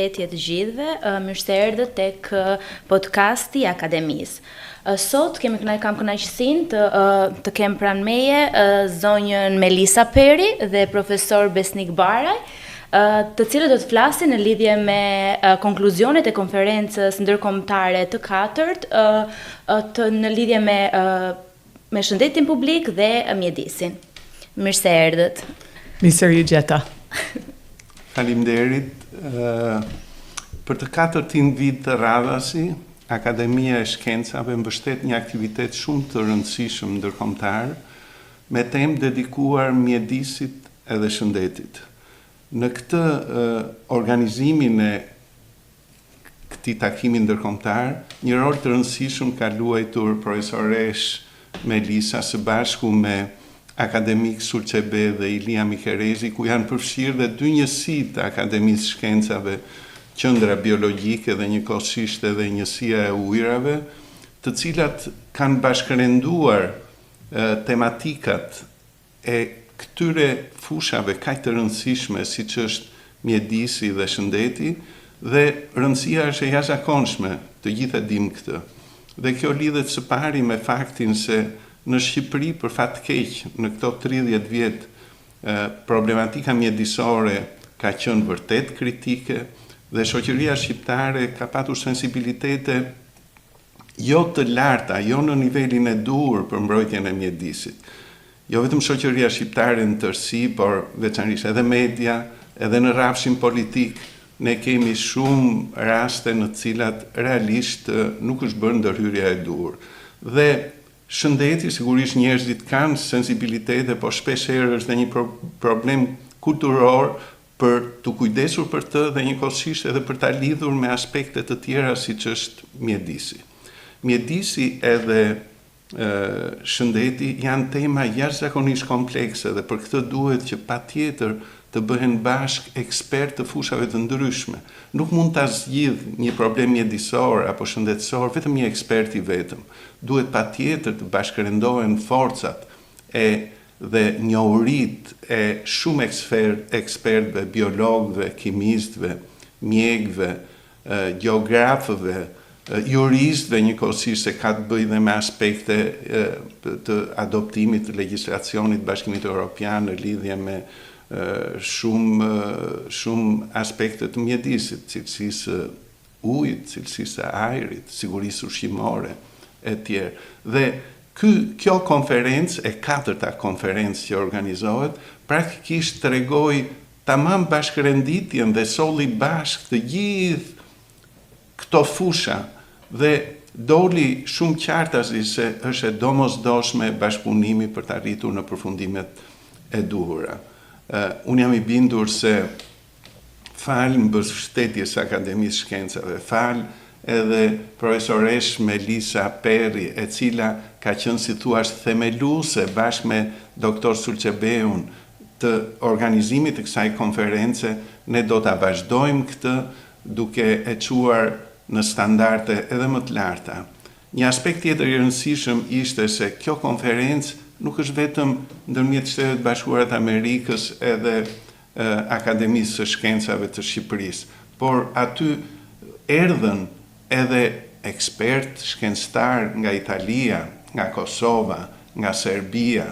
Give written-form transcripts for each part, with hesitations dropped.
përshëndetje të gjithëve, mirë se erdhët tek podcasti Akademisë. Sot kam kënaqësinë të kem pranë meje zonjën Melisa Peri dhe profesor Besnik Baraj, të cilët do të flasin në lidhje me konkluzionet e konferencës ndërkombëtare të katërt, në lidhje me Shëndetin Publik dhe Mjedisin. Mirë se erdhët. Mirë ju gjeta. Faleminderit. Për të katërtin vit të radhasi, Akademia e Shkencave mbështet një aktivitet shumë të rëndësishëm ndërkombëtar me temë dedikuar mjedisit edhe shëndetit. Në këtë organizimin e këtij takimi ndërkombëtar, një rol të rëndësishëm ka luajtur profesoresh Melisa së bashku me akademik Sulqebe dhe Ilia Mikerezi, ku janë përfshirë dhe dy njësi të Akademisë Shkencave, qendra biologjike dhe njëkohësisht edhe njësia e ujrave, të cilat kanë bashkërenduar tematikat e këtyre fushave kaq të rëndësishme siç është mjedisi dhe shëndeti, dhe rëndësia është e jashtëzakonshme, të gjithë e dimë këtë. Dhe kjo lidhet së pari me faktin se në Shqipëri, për fat keq, në këto 30 vjet, problematika mjedisore ka qenë vërtet kritike dhe shoqëria shqiptare ka patur sensibilitete jo të larta, jo në nivelin e duhur për mbrojtjen e mjedisit. Jo vetëm shoqëria shqiptare në tërësi, por veçanërisht edhe media, edhe në rrafshin politik, ne kemi shumë raste në të cilat realisht nuk është bërë ndërhyrja e duhur. Dhe shëndeti, sigurisht njerëzit kanë sensibilitete, por shpesh herë është dhe një problem kulturor për të kujdesur për të dhe njëkohësisht edhe për ta lidhur me aspekte të tjera siç është mjedisi. Mjedisi edhe shëndeti janë tema jashtëzakonisht komplekse dhe për këtë duhet që patjetër të bëhen bashk ekspert të fushave të ndryshme. Nuk mund ta zgjidh një problem mjedisor apo shëndetësor vetëm një ekspert i vetëm. Duhet patjetër të bashkërendohen forcat dhe njohuritë e shumë ekspertëve, biologëve, kimistëve, mjekëve, gjeografëve, juristëve, njëkohësisht se ka të bëjë dhe me aspekte të adoptimit të legjislacionit të Bashkimit Evropian në lidhje me shumë aspekte të mjedisit, cilësisë ujit, cilësisë ajrit, sigurisë ushqimore e tjerë. Dhe kjo konferencë, e katërta konferencë që organizohet, praktikisht tregoi tamam bashkërenditjen dhe solli bashkë të gjithë këto fusha dhe doli shumë qartasi se është e domosdoshme bashkëpunimi për të arritur në përfundimet e duhura. Unë jam i bindur se falë mbështetjes së Akademisë Shkencave, falë edhe profesoresh Melisa Peri, e cila ka qenë si thuaç themeluese bashkë me doktor Sulqebeun të organizimit të kësaj konference, ne do ta vazhdojmë këtë duke e çuar në standarde edhe më të larta. Një aspekt tjetër i rëndësishëm ishte se kjo konferencë nuk është vetëm ndërmjet Shtetet Bashkuara të Amerikës edhe Akademisë së Shkencave të Shqipërisë, por aty erdhën edhe ekspert shkencëtar nga Italia, nga Kosova, nga Serbia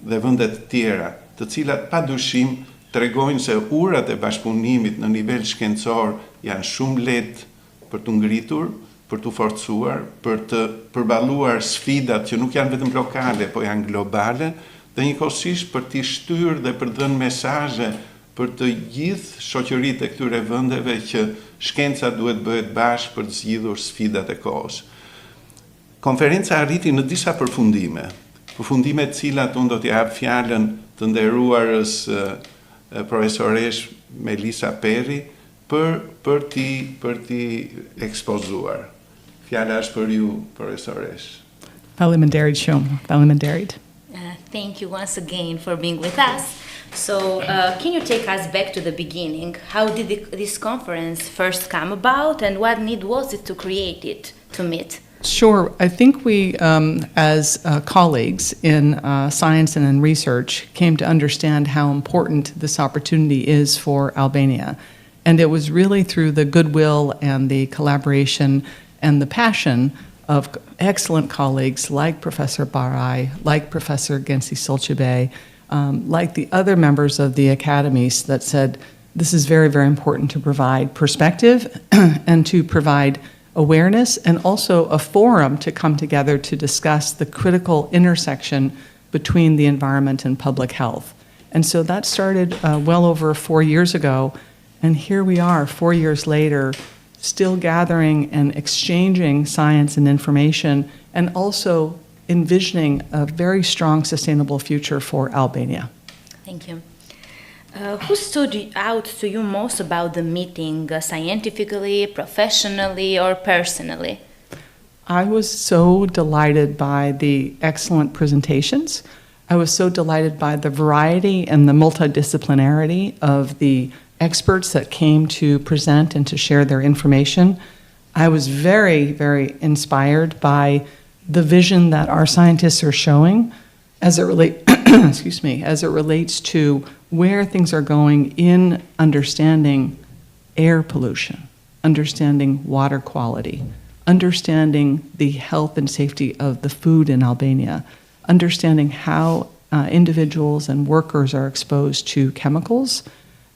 dhe vende të tjera, të cilat padyshim tregojnë se urat e bashkëpunimit në nivel shkencor janë shumë lehtë për të ngritur, për të forcuar, për të përballuar sfidat që nuk janë vetëm lokale, po janë globale, dhe njëkohësisht për t'i shtyrë dhe për të dhënë mesazhe për të gjithë shoqëritë e këtyre vendeve që shkenca duhet bëhet bashkë për të zgjidhur sfidat e kohës. Konferenca arriti në disa përfundime të cilat unë do t'i jap fjalën të nderuarës profesoresh Melisa Peri për t'i ekspozuar. Fjala është për ju, profesoresh. Faleminderit shumë. Faleminderit. Thank you once again for being with us. So, can you take us back to the beginning? How did this conference first come about, and what need was it to create it, to meet? Sure. I think we, as colleagues in science and in research, came to understand how important this opportunity is for Albania. And it was really through the goodwill and the collaboration and the passion of excellent colleagues like Professor Baraj, like Professor Genci Solchebe, like the other members of the academies that said, this is very, very important to provide perspective and to provide awareness and also a forum to come together to discuss the critical intersection between the environment and public health. And so that started well over 4 years ago, and here we are 4 years later, still gathering and exchanging science and information, and also envisioning a very strong sustainable future for Albania. Thank you. Who stood out to you most about the meeting, scientifically, professionally, or personally? I was so delighted by the excellent presentations. I was so delighted by the variety and the multidisciplinarity of the experts that came to present and to share their information. I was very, very inspired by the vision that our scientists are showing as it relates to where things are going in understanding air pollution, understanding water quality, understanding the health and safety of the food in Albania, understanding how individuals and workers are exposed to chemicals,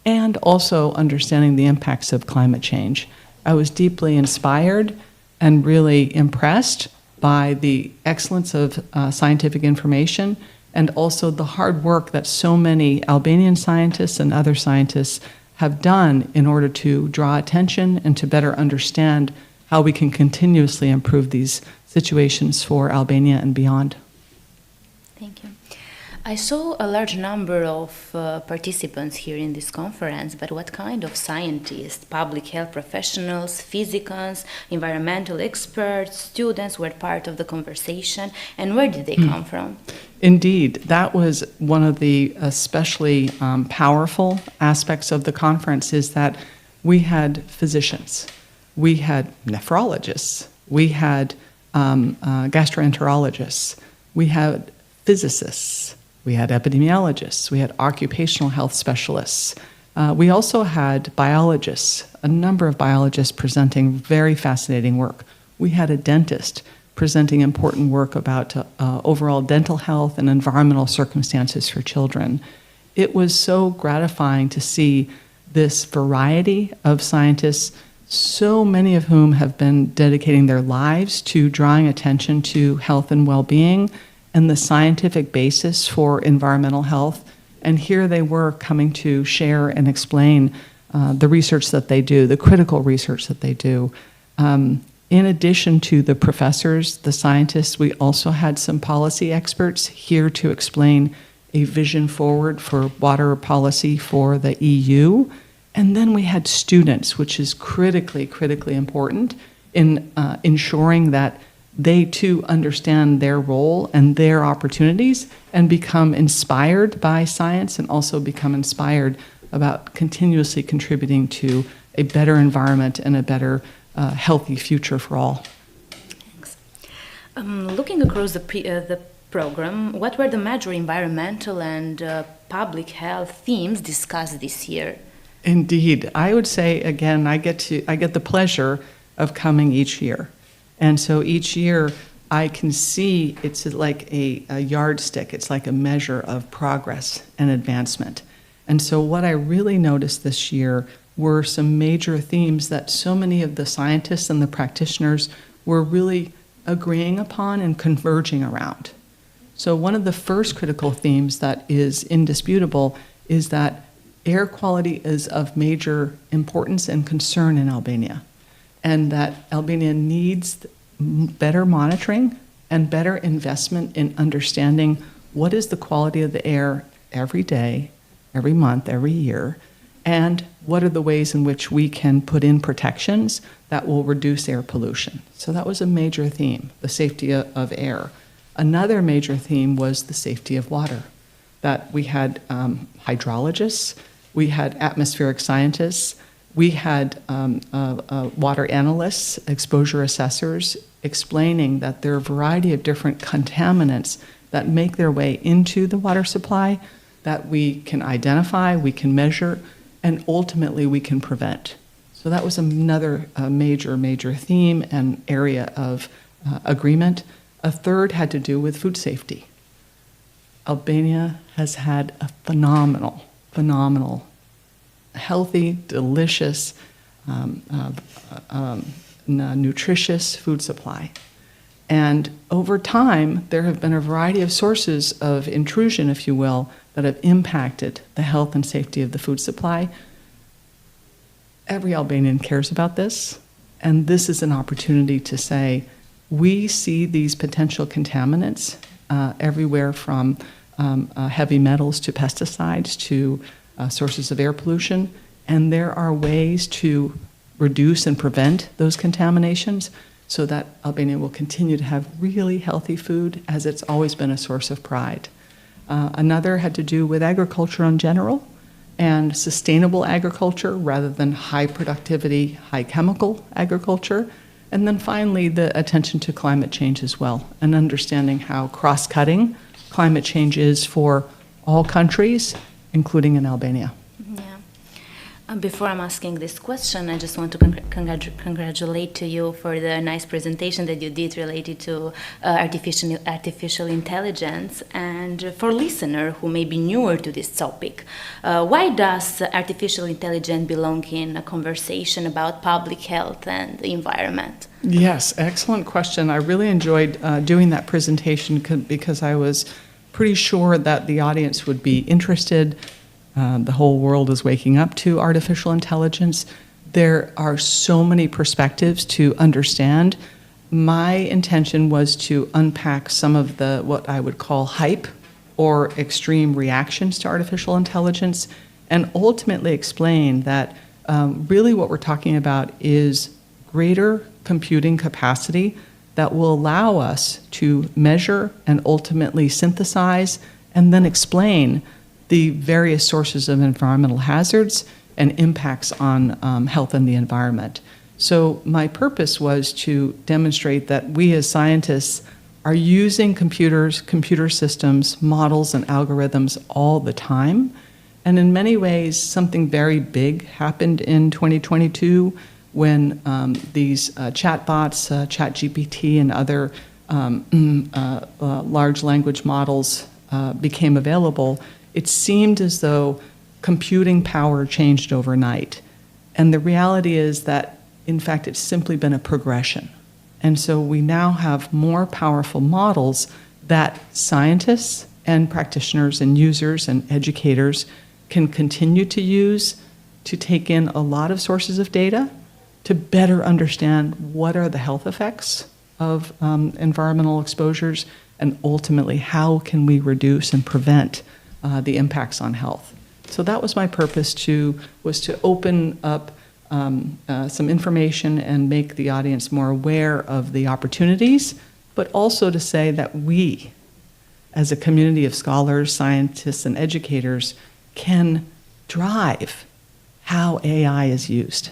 and also understanding the impacts of climate change. I was deeply inspired and really impressed by the excellence of scientific information and also the hard work that so many Albanian scientists and other scientists have done in order to draw attention and to better understand how we can continuously improve these situations for Albania and beyond. Thank you. I saw a large number of participants here in this conference, but what kind of scientists, public health professionals, physicians, environmental experts, students were part of the conversation, and where did they come from? Indeed, that was one of the especially powerful aspects of the conference, is that we had physicians, we had nephrologists, we had gastroenterologists, we had physicists, we had epidemiologists, we had occupational health specialists. We also had biologists, a number of biologists presenting very fascinating work. We had a dentist presenting important work about overall dental health and environmental circumstances for children. It was so gratifying to see this variety of scientists, so many of whom have been dedicating their lives to drawing attention to health and well-being and the scientific basis for environmental health. And here they were coming to share and explain the research that they do, the critical research that they do. In addition to the professors, the scientists, we also had some policy experts here to explain a vision forward for water policy for the EU. And then we had students, which is critically important in ensuring that they too understand their role and their opportunities and become inspired by science and also become inspired about continuously contributing to a better environment and a better healthy future for all. Thanks. Looking across the program, what were the major environmental and public health themes discussed this year? Indeed, I would say again, I get the pleasure of coming each year. And so each year I can see it's like a yardstick, it's like a measure of progress and advancement. And so what I really noticed this year were some major themes that so many of the scientists and the practitioners were really agreeing upon and converging around. So one of the first critical themes that is indisputable is that air quality is of major importance and concern in Albania, and that Albania needs better monitoring and better investment in understanding what is the quality of the air every day, every month, every year, and what are the ways in which we can put in protections that will reduce air pollution. So that was a major theme, the safety of air. Another major theme was the safety of water, that we had hydrologists, we had atmospheric scientists, we had water analysts, exposure assessors, explaining that there are a variety of different contaminants that make their way into the water supply that we can identify, we can measure, and ultimately we can prevent. So that was another major theme and area of agreement. A third had to do with food safety. Albania has had a phenomenal, healthy, delicious, nutritious food supply. And over time, there have been a variety of sources of intrusion, if you will, that have impacted the health and safety of the food supply. Every Albanian cares about this, and this is an opportunity to say, we see these potential contaminants everywhere from heavy metals to pesticides to sources of air pollution, and there are ways to reduce and prevent those contaminations so that Albania will continue to have really healthy food, as it's always been a source of pride. Another had to do with agriculture in general and sustainable agriculture rather than high productivity, high chemical agriculture. And then finally, the attention to climate change as well, and understanding how cross-cutting climate change is for all countries, including in Albania. Before I'm asking this question, I just want to congratulate to you for the nice presentation that you did related to artificial intelligence. And for listener who may be newer to this topic, why does artificial intelligence belong in a conversation about public health and the environment? Yes, excellent question. I really enjoyed doing that presentation because I was pretty sure that the audience would be interested. The whole world is waking up to artificial intelligence. There are so many perspectives to understand. My intention was to unpack some of the, what I would call hype or extreme reactions to artificial intelligence, and ultimately explain that really what we're talking about is greater computing capacity that will allow us to measure and ultimately synthesize and then explain the various sources of environmental hazards and impacts on health and the environment. So my purpose was to demonstrate that we as scientists are using computers, computer systems, models, and algorithms all the time. And in many ways, something very big happened in 2022 when these chatbots, ChatGPT, and other large language models became available. It seemed as though computing power changed overnight. And the reality is that, in fact, it's simply been a progression. And so we now have more powerful models that scientists and practitioners and users and educators can continue to use to take in a lot of sources of data to better understand what are the health effects of environmental exposures, and ultimately how can we reduce and prevent the impacts on health. So that was my purpose, was to open up some information and make the audience more aware of the opportunities, but also to say that we, as a community of scholars, scientists, and educators, can drive how AI is used,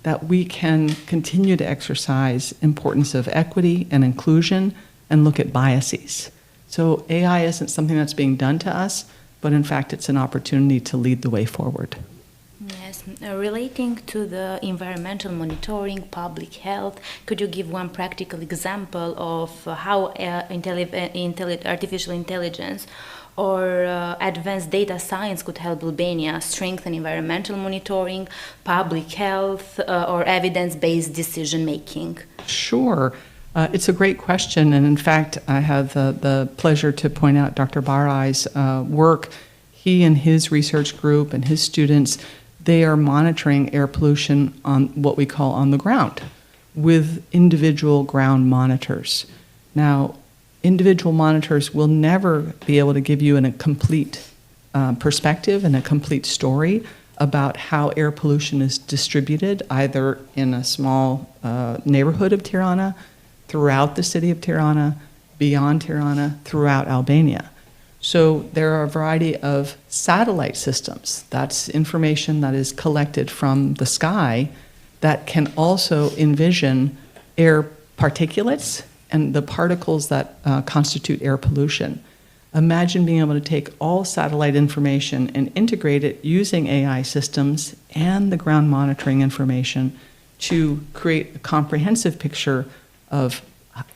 that we can continue to exercise importance of equity and inclusion and look at biases. So AI isn't something that's being done to us, but in fact, it's an opportunity to lead the way forward. Yes, relating to the environmental monitoring, public health, could you give one practical example of how artificial intelligence or advanced data science could help Albania strengthen environmental monitoring, public health, or evidence-based decision-making? Sure. It's a great question, and in fact, I have the pleasure to point out Dr. Baraj's work. He and his research group and his students, they are monitoring air pollution on what we call on the ground with individual ground monitors. Now, individual monitors will never be able to give you a complete perspective and a complete story about how air pollution is distributed, either in a small neighborhood of Tirana, throughout the city of Tirana, beyond Tirana, throughout Albania. So there are a variety of satellite systems. That's information that is collected from the sky that can also envision air particulates and the particles that constitute air pollution. Imagine being able to take all satellite information and integrate it using AI systems and the ground monitoring information to create a comprehensive picture of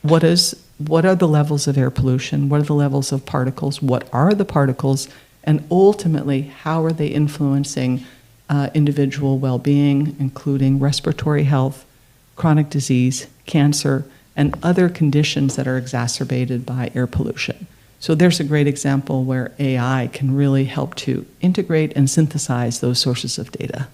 what are the levels of air pollution, what are the levels of particles, what are the particles, and ultimately how are they influencing individual well-being, including respiratory health, chronic disease, cancer, and other conditions that are exacerbated by air pollution. So there's a great example where AI can really help to integrate and synthesize those sources of data.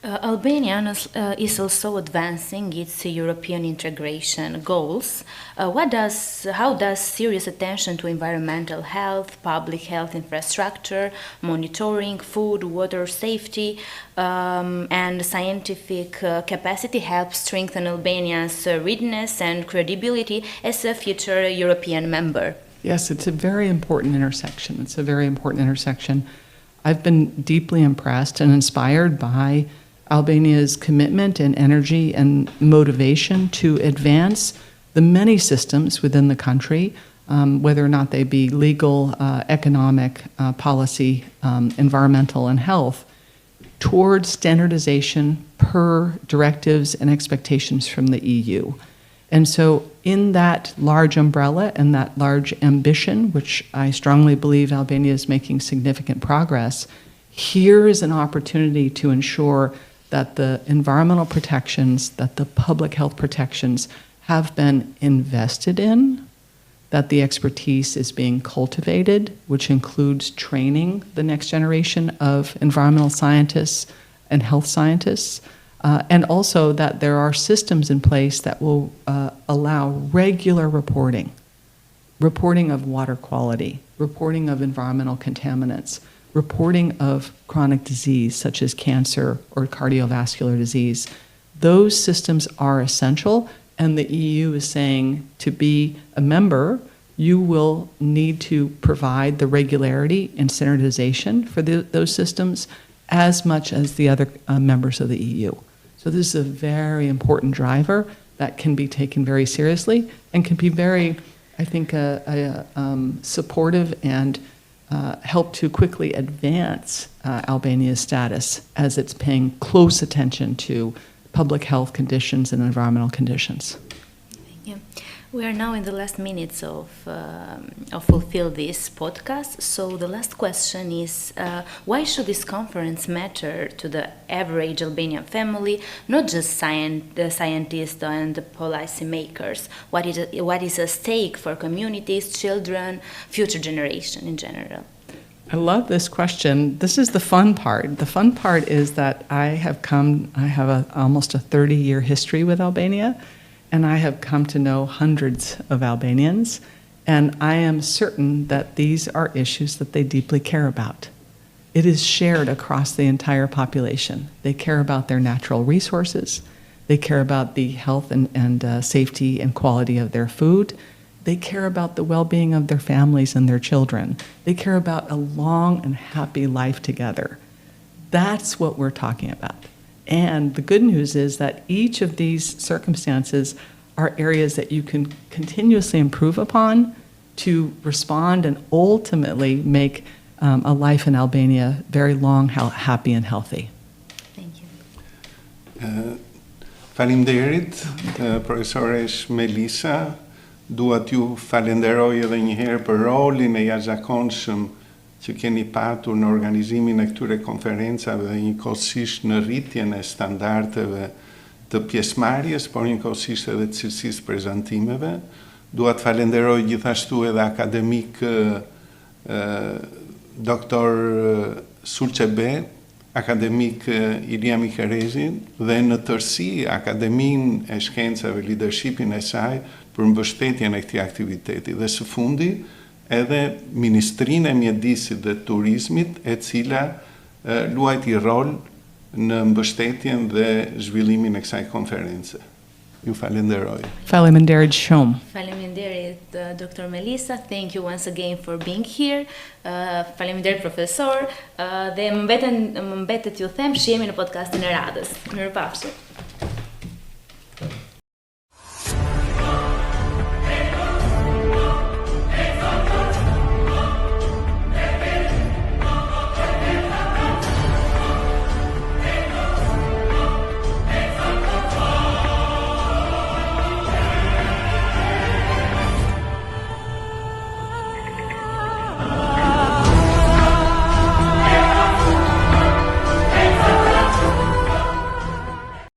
Albania is also advancing its European integration goals. How does serious attention to environmental health, public health infrastructure, monitoring, food, water safety, and scientific capacity help strengthen Albania's readiness and credibility as a future European member? Yes, it's a very important intersection. I've been deeply impressed and inspired by Albania's commitment and energy and motivation to advance the many systems within the country, whether or not they be legal, economic, policy, environmental, and health, towards standardization per directives and expectations from the EU. And so in that large umbrella and that large ambition, which I strongly believe Albania is making significant progress, here is an opportunity to ensure that the environmental protections, that the public health protections have been invested in, that the expertise is being cultivated, which includes training the next generation of environmental scientists and health scientists, and also that there are systems in place that will allow regular reporting of water quality, reporting of environmental contaminants, reporting of chronic disease such as cancer or cardiovascular disease. Those systems are essential, and the EU is saying to be a member, you will need to provide the regularity and standardization for those systems as much as the other members of the EU. So this is a very important driver that can be taken very seriously and can be very, I think, supportive and help to quickly advance Albania's status as it's paying close attention to public health conditions and environmental conditions. Thank you. We are now in the last minutes of fulfill this podcast. So the last question is, why should this conference matter to the average Albanian family, not just the scientists and the policy makers? What is at stake for communities, children, future generation in general? I love this question. This is the fun part. The fun part is that I have almost a 30-year history with Albania, and I have come to know hundreds of Albanians, and I am certain that these are issues that they deeply care about. It is shared across the entire population. They care about their natural resources. They care about the health and safety and quality of their food. They care about the well-being of their families and their children. They care about a long and happy life together. That's what we're talking about. And the good news is that each of these circumstances are areas that you can continuously improve upon to respond and ultimately make a life in Albania very long, happy, and healthy. Thank you. Faleminderit, profesoresh Melisa. Dua t'ju falenderoj edhe një herë për rolin e jashtëzakonshëm që keni patur në organizimin e këtyre konferencave dhe njëkohësisht në rritjen e standardeve të pjesëmarrjes, por njëkohësisht edhe të cilësisë prezantimeve. Dua të falenderoj gjithashtu edhe akademik doktor Sulçebe, akademik Ilia Mikerezin dhe në tërësi Akademinë e Shkencave, leadershipin e saj për mbështetjen e këtij aktiviteti. Dhe së fundi edhe Ministrinë e Mjedisit dhe Turizmit, e cila luajti rol në mbështetjen dhe zhvillimin e kësaj konference. Ju falenderoj. Faleminderit shumë. Faleminderit, Dr. Melisa. Thank you once again for being here. Faleminderit, profesor. Dhe më mbetet ju them, shihemi në podcastin e radhës. Mirupafshim.